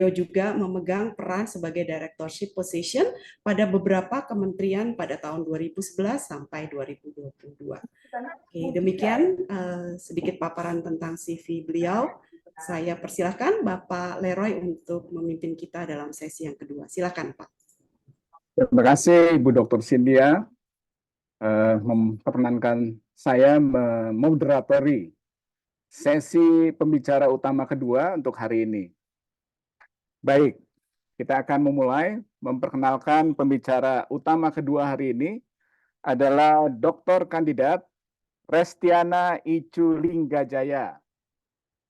juga memegang peran sebagai directorship position pada beberapa kementerian pada tahun 2011 sampai 2022. Oke, demikian sedikit paparan tentang CV beliau. Saya persilahkan Bapak Leroy untuk memimpin kita dalam sesi yang kedua. Silakan Pak. Terima kasih Ibu Dr. Cynthia memperkenankan saya memoderatori sesi pembicara utama kedua untuk hari ini. Baik, kita akan memulai memperkenalkan pembicara utama kedua hari ini adalah Dr. Kandidat Restiana Icu Linggajaya,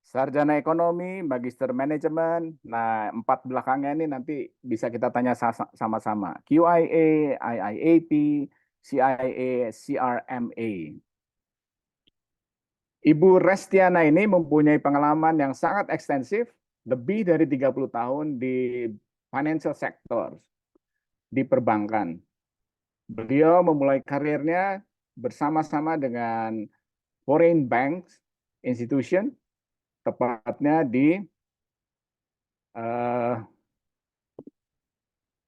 sarjana ekonomi, magister manajemen. Nah, 4 belakangnya ini nanti bisa kita tanya sama-sama. QIA, IIAP, CIA, CRMA. Ibu Restiana ini mempunyai pengalaman yang sangat ekstensif, lebih dari 30 tahun di financial sector, di perbankan. Beliau memulai karirnya bersama-sama dengan foreign banks institution, tepatnya di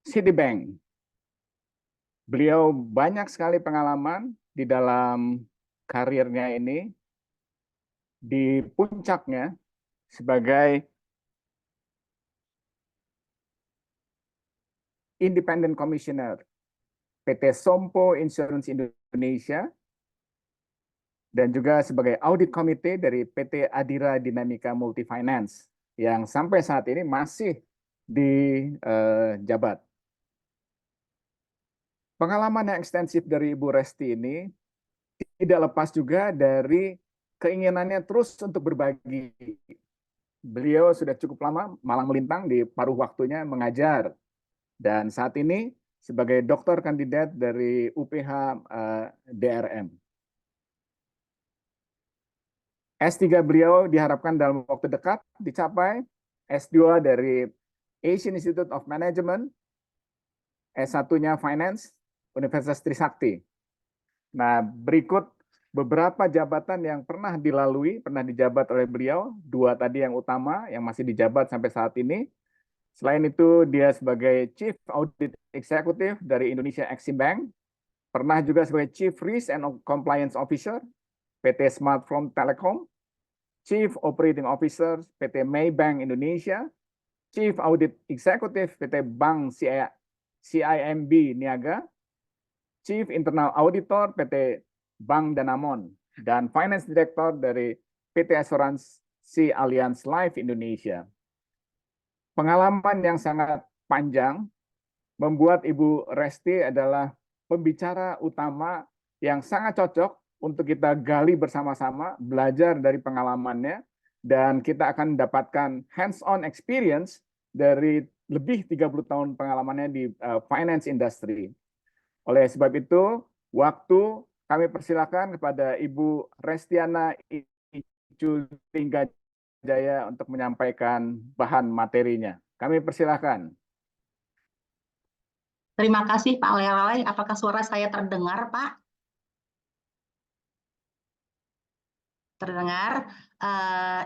Citibank. Beliau banyak sekali pengalaman di dalam karirnya ini, di puncaknya sebagai Independent Commissioner PT Sompo Insurance Indonesia, dan juga sebagai Audit Committee dari PT Adira Dinamika Multifinance, yang sampai saat ini masih dijabat. Pengalaman yang ekstensif dari Ibu Resti ini tidak lepas juga dari keinginannya terus untuk berbagi. Beliau sudah cukup lama malang melintang di paruh waktunya mengajar, dan saat ini sebagai doktor kandidat dari UPH DRM. S3 beliau diharapkan dalam waktu dekat dicapai, S2 dari Asian Institute of Management, S1-nya Finance, Universitas Trisakti. Nah, berikut beberapa jabatan yang pernah dijabat oleh beliau, 2 tadi yang utama, yang masih dijabat sampai saat ini. Selain itu, dia sebagai Chief Audit Executive dari Indonesia Exim Bank, pernah juga sebagai Chief Risk and Compliance Officer, PT Smartphone Telecom, Chief Operating Officer, PT Maybank Indonesia, Chief Audit Executive, PT Bank CIMB Niaga, Chief Internal Auditor, PT Bank Danamon, dan Finance Director dari PT Asuransi Allianz Life Indonesia. Pengalaman yang sangat panjang membuat Ibu Resti adalah pembicara utama yang sangat cocok untuk kita gali bersama-sama, belajar dari pengalamannya, dan kita akan mendapatkan hands-on experience dari lebih 30 tahun pengalamannya di finance industry. Oleh sebab itu, waktu kami persilakan kepada Ibu Restiana Icu Linggajaya untuk menyampaikan bahan materinya. Kami persilakan. Terima kasih Pak Leroy. Apakah suara saya terdengar, Pak? Terdengar.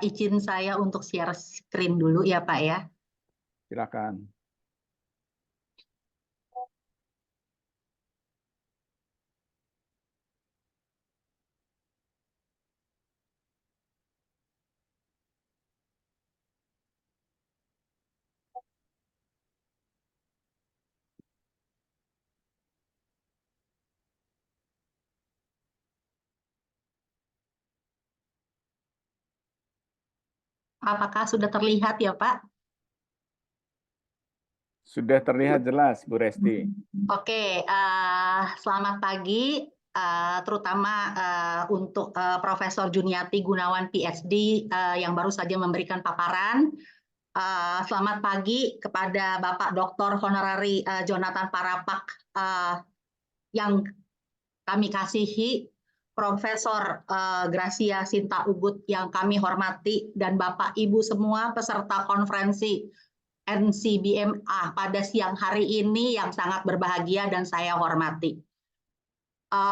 Izin saya untuk share screen dulu ya Pak ya. Silakan. Apakah sudah terlihat ya Pak? Sudah terlihat jelas, Bu Resti. Oke, selamat pagi, terutama untuk Profesor Juniati Gunawan PhD yang baru saja memberikan paparan. Selamat pagi kepada Bapak Dr. Honorari Jonathan Parapak yang kami kasihi, Profesor Gracia Sinta Ubud yang kami hormati, dan Bapak Ibu semua peserta konferensi NCBMA pada siang hari ini yang sangat berbahagia dan saya hormati.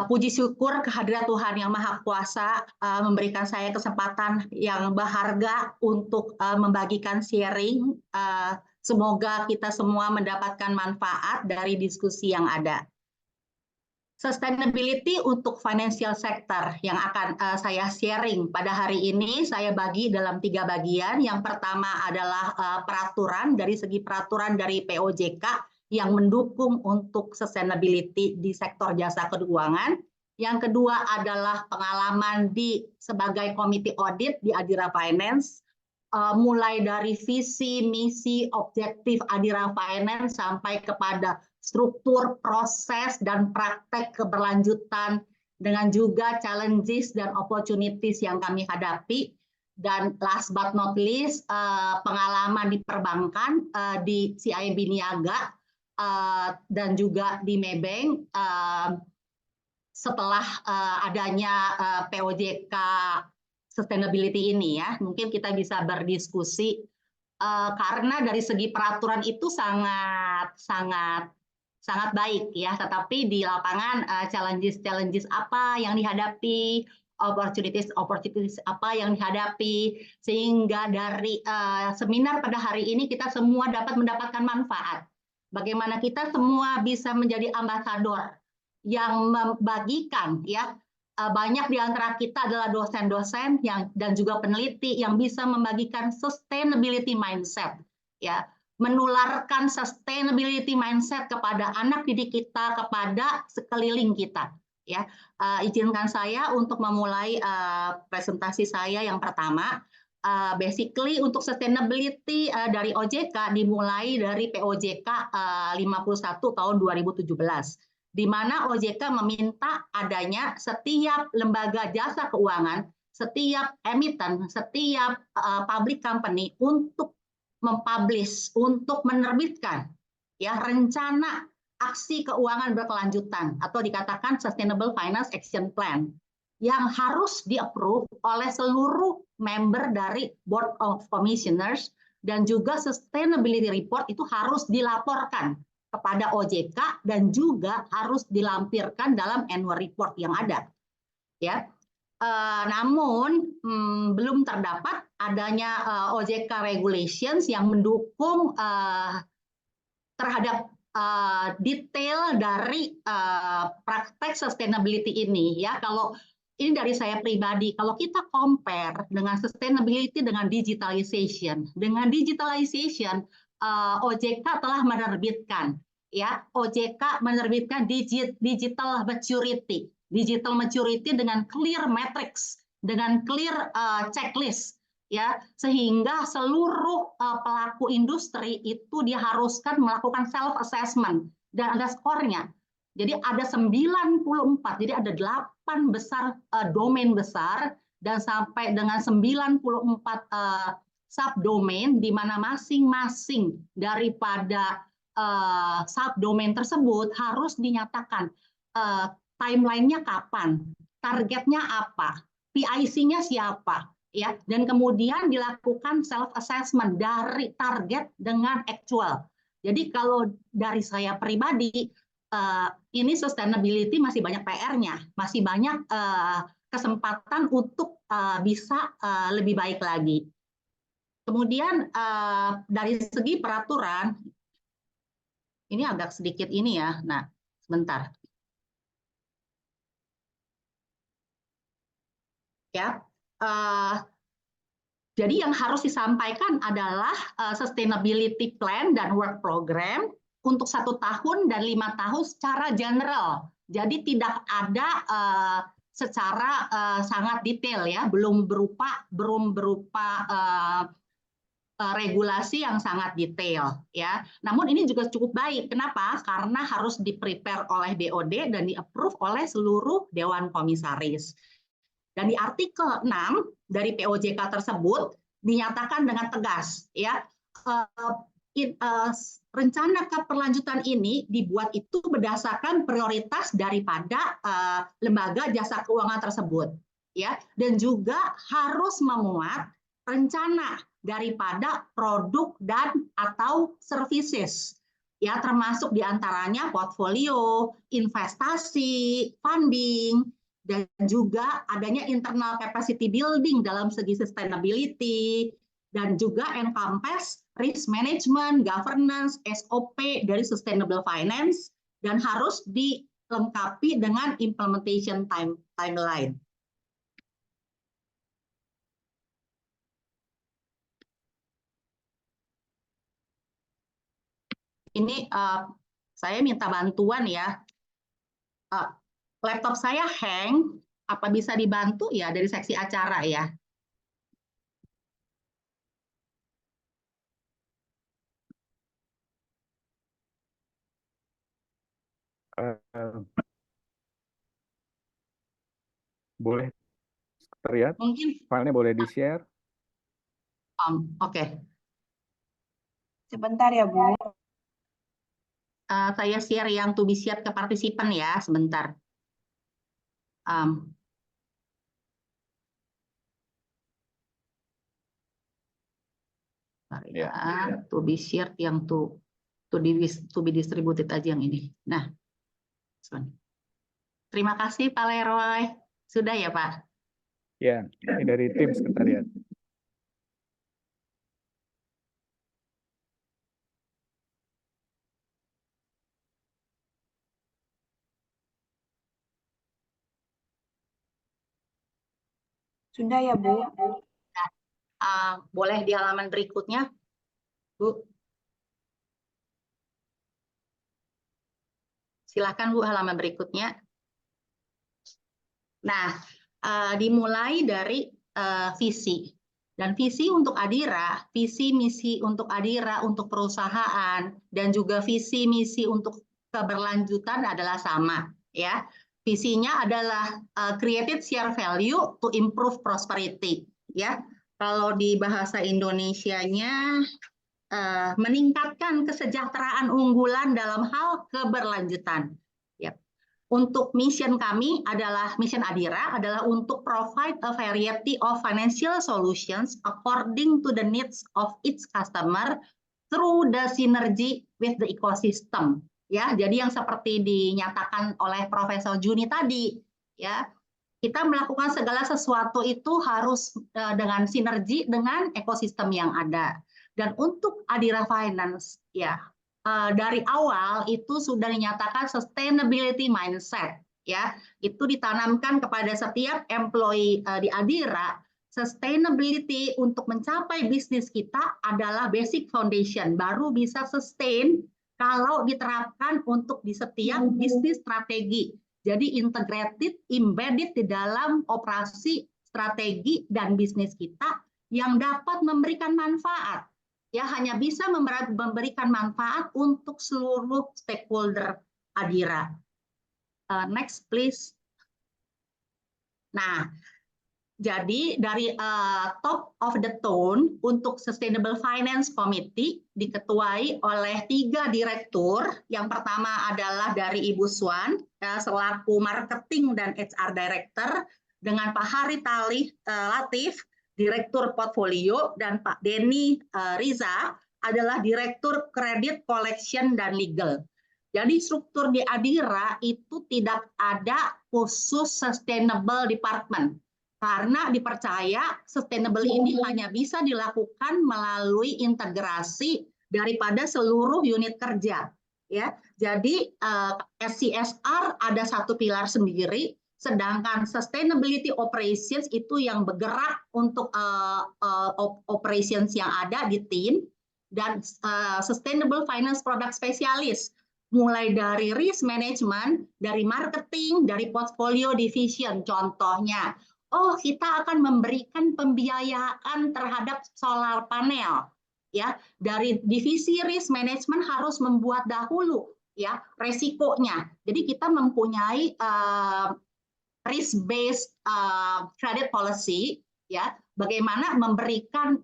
Puji syukur kehadirat Tuhan Yang Maha Kuasa memberikan saya kesempatan yang berharga untuk membagikan sharing Semoga kita semua mendapatkan manfaat dari diskusi yang ada. Sustainability untuk financial sector yang akan saya sharing pada hari ini, saya bagi dalam 3 bagian. Yang pertama adalah peraturan, dari segi peraturan dari POJK yang mendukung untuk sustainability di sektor jasa keuangan. Yang kedua adalah pengalaman sebagai komite audit di Adira Finance, mulai dari visi, misi, objektif Adira Finance sampai kepada struktur, proses, dan praktek keberlanjutan, dengan juga challenges dan opportunities yang kami hadapi. Dan last but not least, pengalaman di perbankan, di CIMB Niaga, dan juga di Maybank, setelah adanya POJK sustainability ini ya. Mungkin kita bisa berdiskusi, karena dari segi peraturan itu sangat baik ya, tetapi di lapangan challenges apa yang dihadapi, opportunities apa yang dihadapi, sehingga dari seminar pada hari ini kita semua dapat mendapatkan manfaat. Bagaimana kita semua bisa menjadi ambasador yang membagikan ya, banyak di antara kita adalah dosen-dosen dan juga peneliti yang bisa membagikan sustainability mindset ya, menularkan sustainability mindset kepada anak didik kita, kepada sekeliling kita ya. Izinkan saya untuk memulai presentasi saya yang pertama. Basically untuk sustainability dari OJK dimulai dari POJK 51 tahun 2017, di mana OJK meminta adanya setiap lembaga jasa keuangan, setiap emiten, setiap public company untuk mempublish, untuk menerbitkan ya rencana aksi keuangan berkelanjutan atau dikatakan Sustainable Finance Action Plan yang harus di-approve oleh seluruh member dari Board of Commissioners, dan juga sustainability report itu harus dilaporkan kepada OJK dan juga harus dilampirkan dalam annual report yang ada ya. Namun belum terdapat adanya OJK regulations yang mendukung terhadap detail dari praktek sustainability ini ya. Kalau ini dari saya pribadi, kalau kita compare dengan sustainability dengan digitalization, OJK telah menerbitkan ya, OJK menerbitkan digital maturity dengan clear metrics, dengan clear checklist ya, sehingga seluruh pelaku industri itu diharuskan melakukan self assessment dan ada skornya. Jadi ada 94, jadi ada 8 besar domain besar dan sampai dengan 94 subdomain, di mana masing-masing daripada subdomain tersebut harus dinyatakan timeline-nya kapan, targetnya apa, PIC-nya siapa, ya, dan kemudian dilakukan self assessment dari target dengan actual. Jadi kalau dari saya pribadi, ini sustainability masih banyak PR-nya, masih banyak kesempatan untuk bisa lebih baik lagi. Kemudian dari segi peraturan, ini agak sedikit ini ya. Nah, sebentar. Ya, jadi yang harus disampaikan adalah sustainability plan dan work program untuk 1 tahun dan 5 tahun secara general. Jadi tidak ada secara sangat detail ya, belum berupa regulasi yang sangat detail ya. Namun ini juga cukup baik. Kenapa? Karena harus di-prepare oleh BOD dan di-approve oleh seluruh Dewan Komisaris. Dan di artikel 6 dari POJK tersebut dinyatakan dengan tegas ya, rencana keberlanjutan ini dibuat itu berdasarkan prioritas daripada lembaga jasa keuangan tersebut ya, dan juga harus memuat rencana daripada produk dan atau services ya, termasuk diantaranya portfolio, investasi, funding, dan juga adanya internal capacity building dalam segi sustainability, dan juga encompass risk management, governance, SOP dari sustainable finance, dan harus dilengkapi dengan implementation timeline. Ini saya minta bantuan ya. Laptop saya hang, apa bisa dibantu ya dari seksi acara ya? Boleh terlihat? Mungkin Filenya boleh di-share? oke. Sebentar ya, Bu. Saya share yang to be shared ke partisipan ya, sebentar. Ya, to be shared yang to be distributed aja yang ini. Nah, terima kasih Pak Leroy. Sudah ya Pak? Ya, ini dari tim sekretariat. Sudah ya, Bu. Boleh di halaman berikutnya, Bu. Silakan Bu, halaman berikutnya. Nah, dimulai dari visi. Dan visi untuk Adira, visi misi untuk Adira untuk perusahaan, dan juga visi misi untuk keberlanjutan adalah sama, ya. Visinya adalah created share value to improve prosperity, ya. Kalau di bahasa Indonesianya meningkatkan kesejahteraan unggulan dalam hal keberlanjutan. Ya. Untuk mission kami adalah mission Adira adalah untuk provide a variety of financial solutions according to the needs of each customer through the synergy with the ecosystem. Ya, jadi yang seperti dinyatakan oleh Profesor Juni tadi, ya, kita melakukan segala sesuatu itu harus dengan sinergi dengan ekosistem yang ada. Dan untuk Adira Finance, ya, dari awal itu sudah dinyatakan sustainability mindset, ya, itu ditanamkan kepada setiap employee di Adira. Sustainability untuk mencapai bisnis kita adalah basic foundation, baru bisa sustain kalau diterapkan untuk di setiap bisnis strategi. Jadi integrated, embedded di dalam operasi, strategi dan bisnis kita yang dapat memberikan manfaat. Ya, hanya bisa memberikan manfaat untuk seluruh stakeholder Adira. Next, please. Nah, jadi dari top of the tone untuk Sustainable Finance Committee diketuai oleh 3 direktur. Yang pertama adalah dari Ibu Swan selaku Marketing dan HR Director, dengan Pak Hari Latif, Direktur Portfolio, dan Pak Denny Riza adalah Direktur Credit Collection dan Legal. Jadi struktur di Adira itu tidak ada khusus Sustainable Department. Karena dipercaya sustainable ini hanya bisa dilakukan melalui integrasi daripada seluruh unit kerja, ya. Jadi SCSR ada satu pilar sendiri, sedangkan sustainability operations itu yang bergerak untuk operations yang ada di tim, dan sustainable finance product specialist mulai dari risk management, dari marketing, dari portfolio division. Contohnya, kita akan memberikan pembiayaan terhadap solar panel, ya. Dari divisi risk management harus membuat dahulu, ya, resikonya. Jadi kita mempunyai risk based credit policy, ya, bagaimana memberikan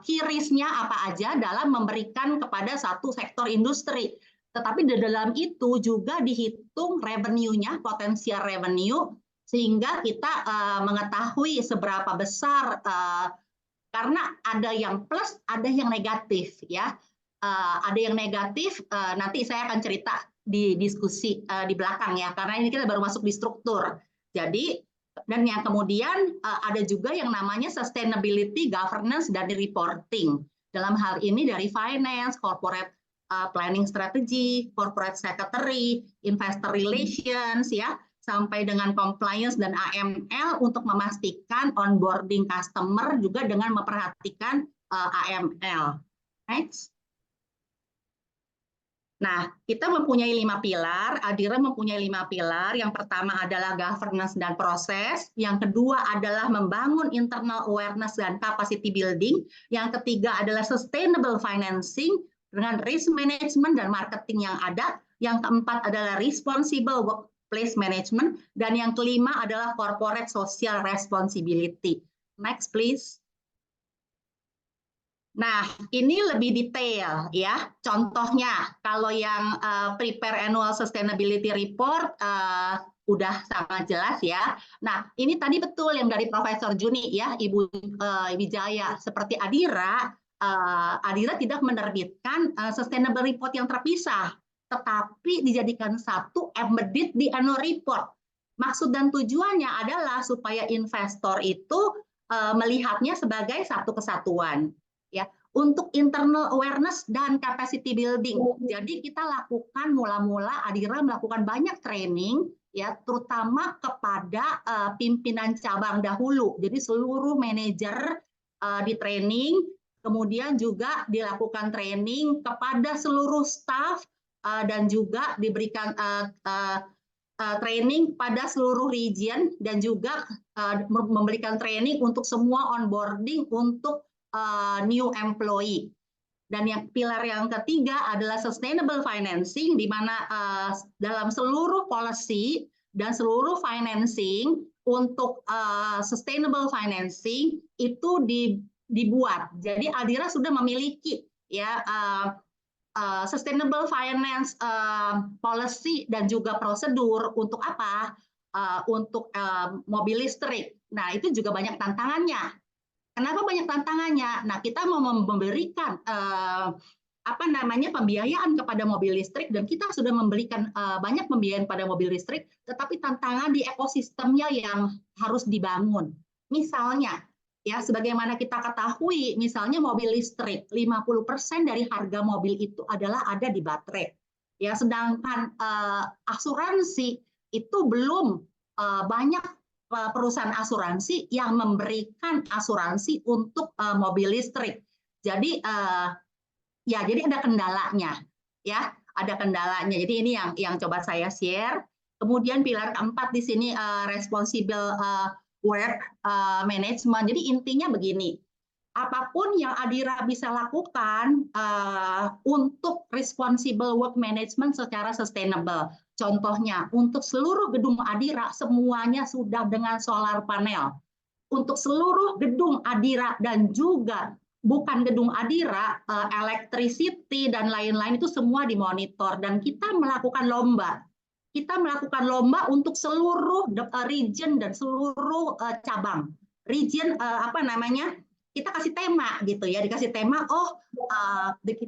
key risk-nya apa aja dalam memberikan kepada satu sektor industri. Tetapi di dalam itu juga dihitung revenue-nya, potensial revenue, sehingga kita mengetahui seberapa besar, karena ada yang plus, ada yang negatif, ya. Ada yang negatif, nanti saya akan cerita di diskusi di belakang, ya, karena ini kita baru masuk di struktur. Jadi Dan yang kemudian ada juga yang namanya sustainability governance dan reporting. Dalam hal ini dari finance, corporate planning strategy, corporate secretary, investor relations, ya, sampai dengan compliance dan AML untuk memastikan onboarding customer juga dengan memperhatikan AML. Next. Nah, kita mempunyai 5 pilar, Adira mempunyai 5 pilar. Yang pertama adalah governance dan proses, yang kedua adalah membangun internal awareness dan capacity building, yang ketiga adalah sustainable financing dengan risk management dan marketing yang ada, yang keempat adalah responsible workplace management, dan yang kelima adalah corporate social responsibility. Next, please. Nah, ini lebih detail ya. Contohnya, kalau yang prepare annual sustainability report udah sangat jelas ya. Nah, ini tadi betul yang dari Profesor Juni ya, Ibu Wijaya. Seperti Adira, Adira tidak menerbitkan sustainable report yang terpisah, tetapi dijadikan satu embedded di annual report. Maksud dan tujuannya adalah supaya investor itu melihatnya sebagai satu kesatuan. Ya, untuk internal awareness dan capacity building. Jadi kita lakukan mula-mula Adira melakukan banyak training ya, terutama kepada pimpinan cabang dahulu. Jadi seluruh manajer di training, kemudian juga dilakukan training kepada seluruh staff dan juga diberikan training pada seluruh region dan juga memberikan training untuk semua onboarding untuk new employee. Dan yang pilar yang ketiga adalah sustainable financing, di mana dalam seluruh policy dan seluruh financing untuk sustainable financing itu dibuat. Jadi Adira sudah memiliki ya sustainable finance policy dan juga prosedur untuk apa? Untuk mobil listrik. Nah, itu juga banyak tantangannya. Kenapa banyak tantangannya? Nah, kita mau memberikan pembiayaan kepada mobil listrik, dan kita sudah memberikan banyak pembiayaan pada mobil listrik, tetapi tantangan di ekosistemnya yang harus dibangun. Misalnya, ya sebagaimana kita ketahui, misalnya mobil listrik, 50% dari harga mobil itu adalah ada di baterai. Ya, sedangkan asuransi itu belum banyak perusahaan asuransi yang memberikan asuransi untuk mobil listrik. Jadi jadi ada kendalanya, ya, ada kendalanya. Jadi ini yang coba saya share. Kemudian pilar keempat di sini responsible work management. Jadi intinya begini. Apapun yang Adira bisa lakukan untuk responsible work management secara sustainable. Contohnya, untuk seluruh gedung Adira semuanya sudah dengan solar panel. Untuk seluruh gedung Adira dan juga bukan gedung Adira, electricity dan lain-lain itu semua dimonitor, dan kita melakukan lomba. Kita melakukan lomba untuk seluruh region dan seluruh cabang. Region kita kasih tema gitu ya, dikasih tema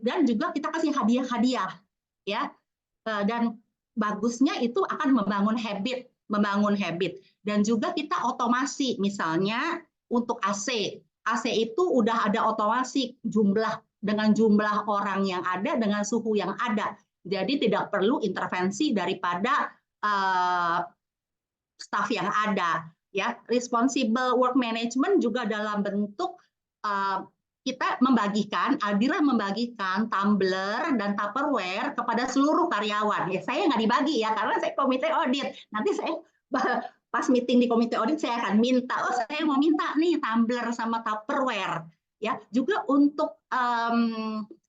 dan juga kita kasih hadiah-hadiah ya. Dan bagusnya itu akan membangun habit dan juga kita otomasi. Misalnya untuk AC itu udah ada otomasi dengan jumlah orang yang ada dengan suhu yang ada, jadi tidak perlu intervensi daripada staf yang ada ya. Responsible work management juga dalam bentuk kita Adira membagikan tumbler dan Tupperware kepada seluruh karyawan. Ya, saya nggak dibagi ya, karena saya komite audit. Nanti saya pas meeting di komite audit saya akan minta, saya mau minta nih tumbler sama Tupperware. Ya, juga untuk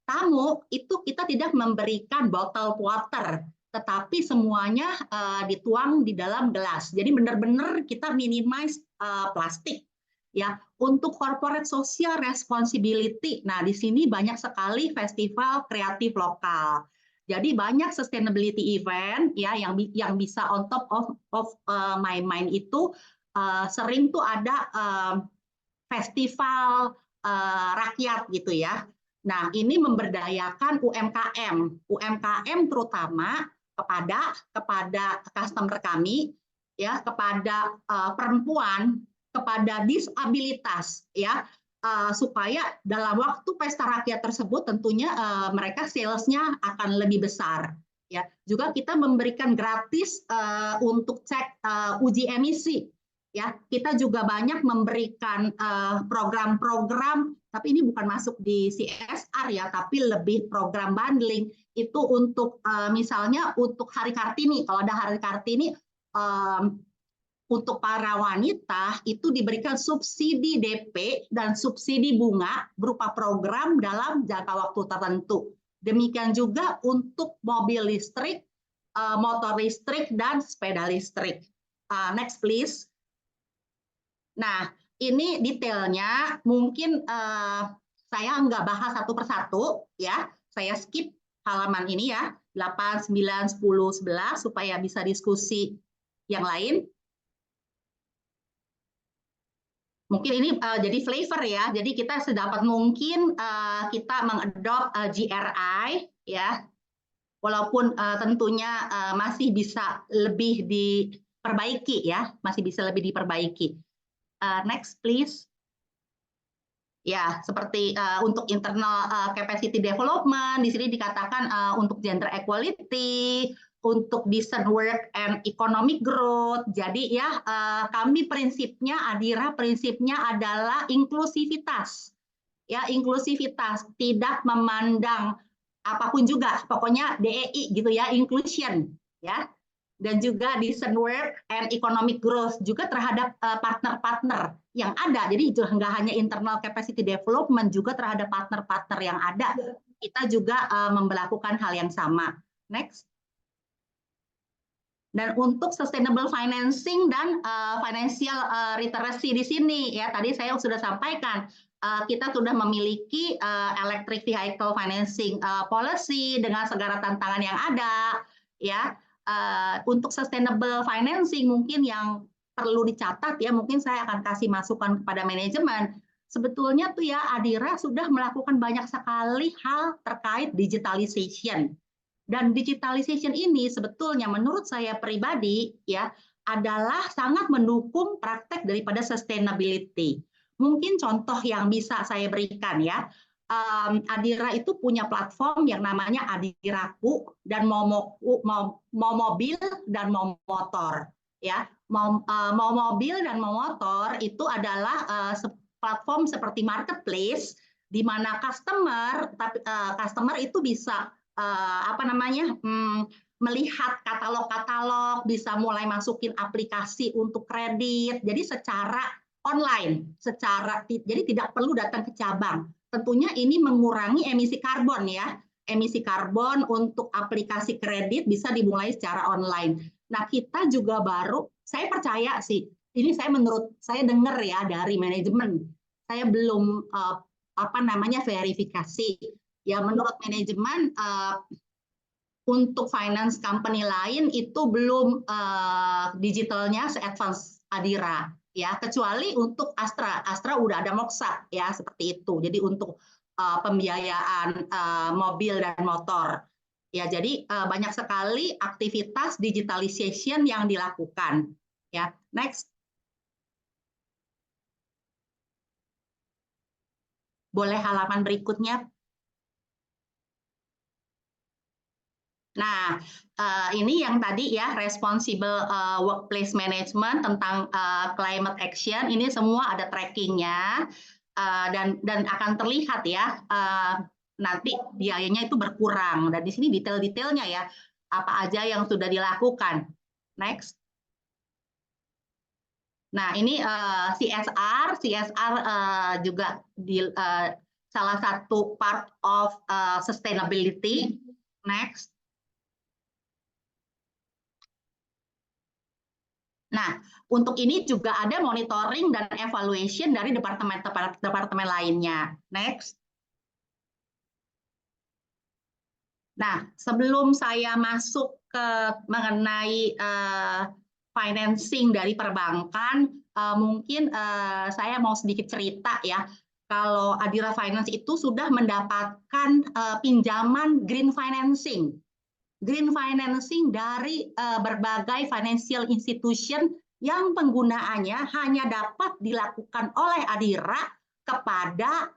tamu itu kita tidak memberikan botol water, tetapi semuanya dituang di dalam gelas. Jadi benar-benar kita minimize plastik. Ya, untuk corporate social responsibility. Nah, di sini banyak sekali festival kreatif lokal. Jadi banyak sustainability event ya yang bisa on top of my mind itu sering tuh ada festival rakyat gitu ya. Nah, ini memberdayakan UMKM terutama kepada customer kami ya kepada perempuan, kepada disabilitas, ya supaya dalam waktu pesta rakyat tersebut tentunya mereka salesnya akan lebih besar. Ya, juga kita memberikan gratis untuk cek uji emisi. Ya, kita juga banyak memberikan program-program, tapi ini bukan masuk di CSR ya, tapi lebih program bundling itu untuk misalnya untuk Hari Kartini. Kalau ada Hari Kartini untuk para wanita itu diberikan subsidi DP dan subsidi bunga berupa program dalam jangka waktu tertentu. Demikian juga untuk mobil listrik, motor listrik, dan sepeda listrik. Next, please. Nah, ini detailnya mungkin saya nggak bahas satu persatu, ya. Saya skip halaman ini ya, 8, 9, 10, 11, supaya bisa diskusi yang lain. Mungkin ini jadi flavor ya, jadi kita sedapat mungkin kita mengadop GRI, ya. Walaupun tentunya masih bisa lebih diperbaiki ya, masih bisa lebih diperbaiki. Next, please. Ya, seperti untuk internal capacity development, di sini dikatakan untuk gender equality, untuk decent work and economic growth. Jadi ya, kami prinsipnya, Adira prinsipnya adalah inklusivitas. Ya, inklusivitas, tidak memandang apapun juga, pokoknya DEI gitu ya, inclusion ya. Dan juga decent work and economic growth juga terhadap partner-partner yang ada. Jadi nggak hanya internal capacity development, juga terhadap partner-partner yang ada. Kita juga memperlakukan hal yang sama. Next. Dan untuk sustainable financing dan financial literacy di sini, ya tadi saya sudah sampaikan, kita sudah memiliki electric vehicle financing policy dengan segala tantangan yang ada, ya. Untuk sustainable financing mungkin yang perlu dicatat ya, mungkin saya akan kasih masukan kepada manajemen. Sebetulnya tuh ya Adira sudah melakukan banyak sekali hal terkait digitalization. Dan digitalization ini sebetulnya menurut saya pribadi ya adalah sangat mendukung praktek daripada sustainability. Mungkin contoh yang bisa saya berikan ya, Adira itu punya platform yang namanya Adiraku dan mau mobil dan mau motor ya. Mau mobil dan mau motor itu adalah platform seperti marketplace di mana customer itu bisa melihat katalog-katalog, bisa mulai masukin aplikasi untuk kredit. Jadi secara online, jadi tidak perlu datang ke cabang. Tentunya ini mengurangi emisi karbon ya. Emisi karbon untuk aplikasi kredit bisa dimulai secara online. Nah, kita juga saya percaya sih, ini saya dengar ya dari manajemen. Saya belum verifikasi. Ya, menurut manajemen untuk finance company lain itu belum digitalnya se-advance Adira. Ya, kecuali untuk Astra udah ada Moxa ya seperti itu. Jadi untuk pembiayaan mobil dan motor ya, jadi banyak sekali aktivitas digitalization yang dilakukan ya. Next, boleh halaman berikutnya. Nah, ini yang tadi ya, responsible workplace management tentang climate action, ini semua ada trackingnya dan akan terlihat ya, nanti biayanya itu berkurang. Dan di sini detail-detailnya ya, apa aja yang sudah dilakukan. Next. Nah, ini CSR juga salah satu part of sustainability. Next. Nah, untuk ini juga ada monitoring dan evaluation dari departemen lainnya. Next. Nah, sebelum saya masuk ke mengenai financing dari perbankan, mungkin saya mau sedikit cerita ya. Kalau Adira Finance itu sudah mendapatkan pinjaman green financing. green financing dari berbagai financial institution yang penggunaannya hanya dapat dilakukan oleh Adira kepada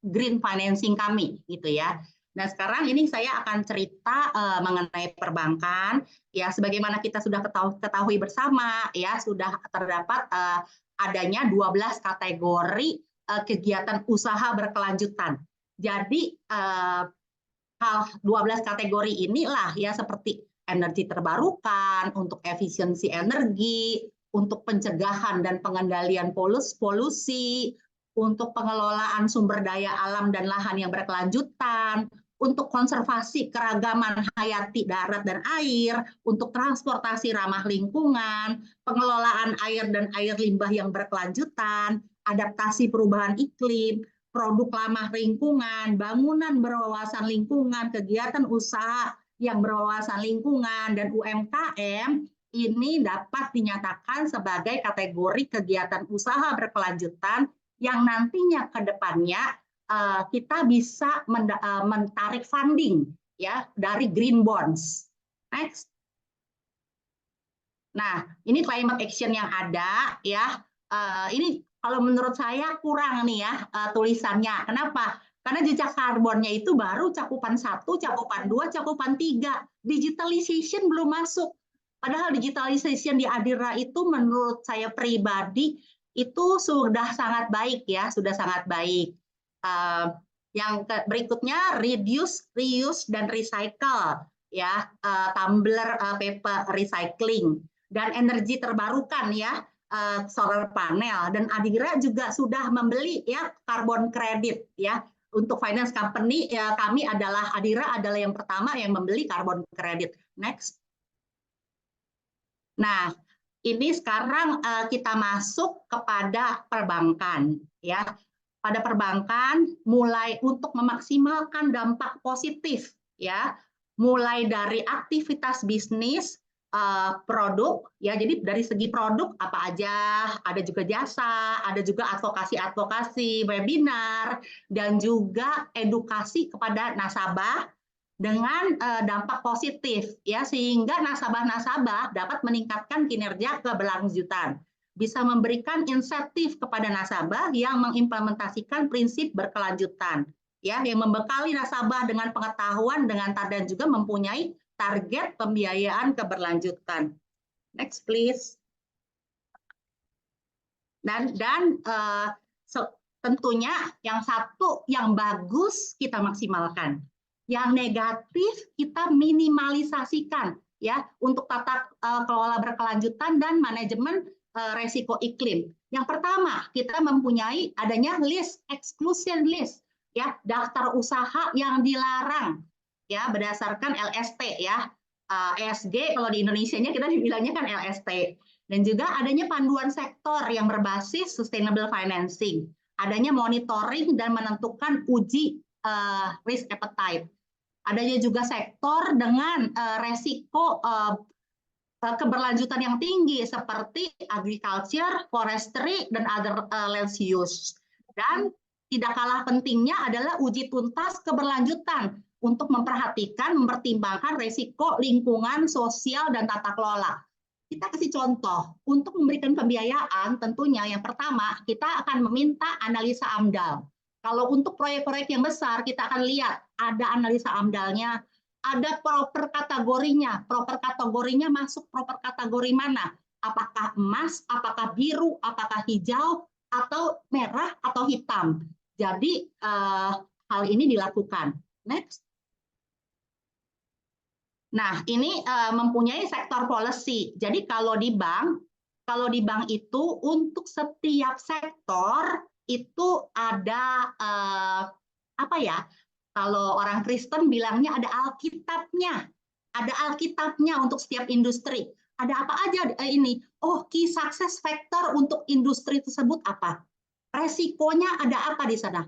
green financing kami, gitu ya. Nah, sekarang ini saya akan cerita mengenai perbankan. Ya, sebagaimana kita sudah ketahui bersama, ya sudah terdapat adanya 12 kategori kegiatan usaha berkelanjutan. Jadi 12 kategori inilah ya seperti energi terbarukan, untuk efisiensi energi, untuk pencegahan dan pengendalian polusi, untuk pengelolaan sumber daya alam dan lahan yang berkelanjutan, untuk konservasi keragaman hayati darat dan air, untuk transportasi ramah lingkungan, pengelolaan air dan air limbah yang berkelanjutan, adaptasi perubahan iklim, produk ramah lingkungan, bangunan berwawasan lingkungan, kegiatan usaha yang berwawasan lingkungan, dan UMKM ini dapat dinyatakan sebagai kategori kegiatan usaha berkelanjutan yang nantinya ke depannya kita bisa menarik funding ya dari green bonds. Next. Nah, ini climate action yang ada ya. Ini kalau menurut saya kurang nih ya tulisannya. Kenapa? Karena jejak karbonnya itu baru cakupan 1, cakupan 2, cakupan 3. Digitalization belum masuk. Padahal digitalization di Adira itu menurut saya pribadi itu sudah sangat baik ya, sudah sangat baik. Yang berikutnya reduce, reuse, dan recycle ya, tumbler paper recycling, dan energi terbarukan ya, solar panel, dan Adira juga sudah membeli ya carbon credit ya. Untuk finance company ya, kami adalah Adira adalah yang pertama yang membeli carbon credit. Next. Nah, ini sekarang kita masuk kepada perbankan ya. Pada perbankan mulai untuk memaksimalkan dampak positif ya, mulai dari aktivitas bisnis, produk ya, jadi dari segi produk apa aja, ada juga jasa, ada juga advokasi webinar, dan juga edukasi kepada nasabah dengan dampak positif ya, sehingga nasabah-nasabah dapat meningkatkan kinerja keberlanjutan, bisa memberikan insentif kepada nasabah yang mengimplementasikan prinsip berkelanjutan ya, yang membekali nasabah dengan pengetahuan dan juga mempunyai target pembiayaan keberlanjutan. Next please. Dan tentunya yang satu yang bagus kita maksimalkan, yang negatif kita minimalisasikan ya, untuk tata kelola berkelanjutan dan manajemen resiko iklim. Yang pertama, kita mempunyai adanya list, exclusion list ya, daftar usaha yang dilarang ya berdasarkan LST ya. ESG kalau di Indonesianya kita dibilangnya kan LST. Dan juga adanya panduan sektor yang berbasis sustainable financing. Adanya monitoring dan menentukan uji risk appetite. Adanya juga sektor dengan resiko keberlanjutan yang tinggi seperti agriculture, forestry, dan other land use. Dan tidak kalah pentingnya adalah uji tuntas keberlanjutan untuk mempertimbangkan resiko lingkungan, sosial, dan tata kelola. Kita kasih contoh, untuk memberikan pembiayaan tentunya yang pertama kita akan meminta analisa AMDAL. Kalau untuk proyek-proyek yang besar kita akan lihat ada analisa AMDAL-nya, ada proper kategorinya masuk proper kategori mana? Apakah emas, apakah biru, apakah hijau, atau merah, atau hitam. Jadi hal ini dilakukan. Next. Nah, ini mempunyai sektor policy. Jadi kalau di bank itu untuk setiap sektor itu ada apa ya? Kalau orang Kristen bilangnya ada Alkitabnya. Ada Alkitabnya untuk setiap industri. Ada apa aja ini? Oh, key success factor untuk industri tersebut apa? Resikonya ada apa di sana?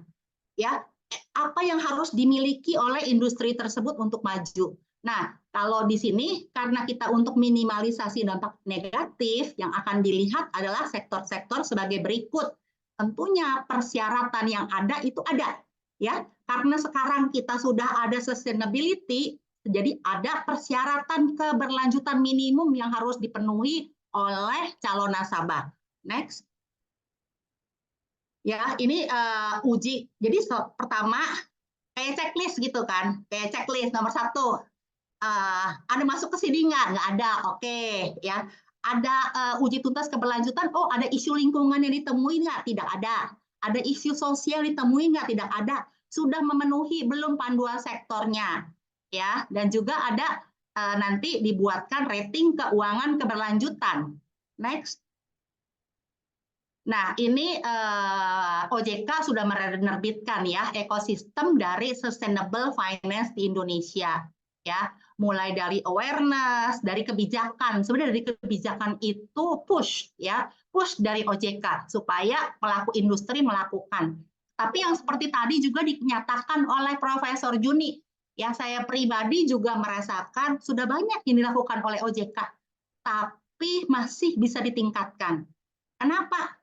Ya, apa yang harus dimiliki oleh industri tersebut untuk maju. Nah, kalau di sini karena kita untuk minimalisasi dampak negatif, yang akan dilihat adalah sektor-sektor sebagai berikut. Tentunya persyaratan yang ada itu ada, ya. Karena sekarang kita sudah ada sustainability, Jadi ada persyaratan keberlanjutan minimum yang harus dipenuhi oleh calon nasabah. Next. Ya, ini uji. Jadi pertama kayak checklist gitu kan, kayak checklist nomor 1. Ada masuk ke sini nggak ada, oke ya. Ada uji tuntas keberlanjutan, oh ada isu lingkungan yang ditemui nggak, tidak ada. Ada isu sosial ditemui nggak, tidak ada. Sudah memenuhi belum panduan sektornya, ya. Dan juga ada nanti dibuatkan rating keuangan keberlanjutan. Next. Nah, ini OJK sudah menerbitkan ya ekosistem dari sustainable finance di Indonesia, ya. Mulai dari awareness, dari kebijakan. Sebenarnya dari kebijakan itu push dari OJK supaya pelaku industri melakukan. Tapi yang seperti tadi juga dinyatakan oleh Profesor Juni, ya saya pribadi juga merasakan sudah banyak yang dilakukan oleh OJK, tapi masih bisa ditingkatkan. Kenapa?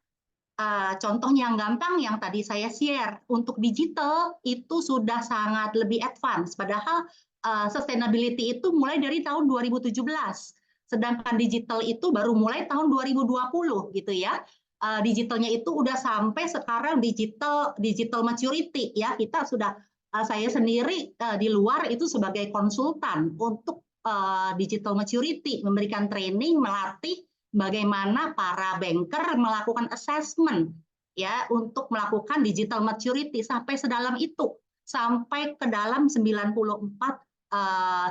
Contoh yang gampang yang tadi saya share, untuk digital itu sudah sangat lebih advance, padahal sustainability itu mulai dari tahun 2017, sedangkan digital itu baru mulai tahun 2020 gitu ya. Digitalnya itu udah sampai sekarang digital maturity ya, kita sudah saya sendiri di luar itu sebagai konsultan untuk digital maturity, memberikan training, melatih bagaimana para banker melakukan assessment ya untuk melakukan digital maturity sampai sedalam itu, sampai ke dalam 94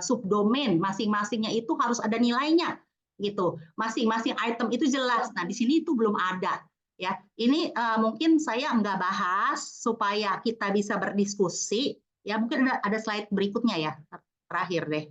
subdomain, masing-masingnya itu harus ada nilainya gitu. Masing-masing item itu jelas. Nah, di sini itu belum ada ya. Ini mungkin saya nggak bahas supaya kita bisa berdiskusi ya. Mungkin ada slide berikutnya ya, terakhir deh.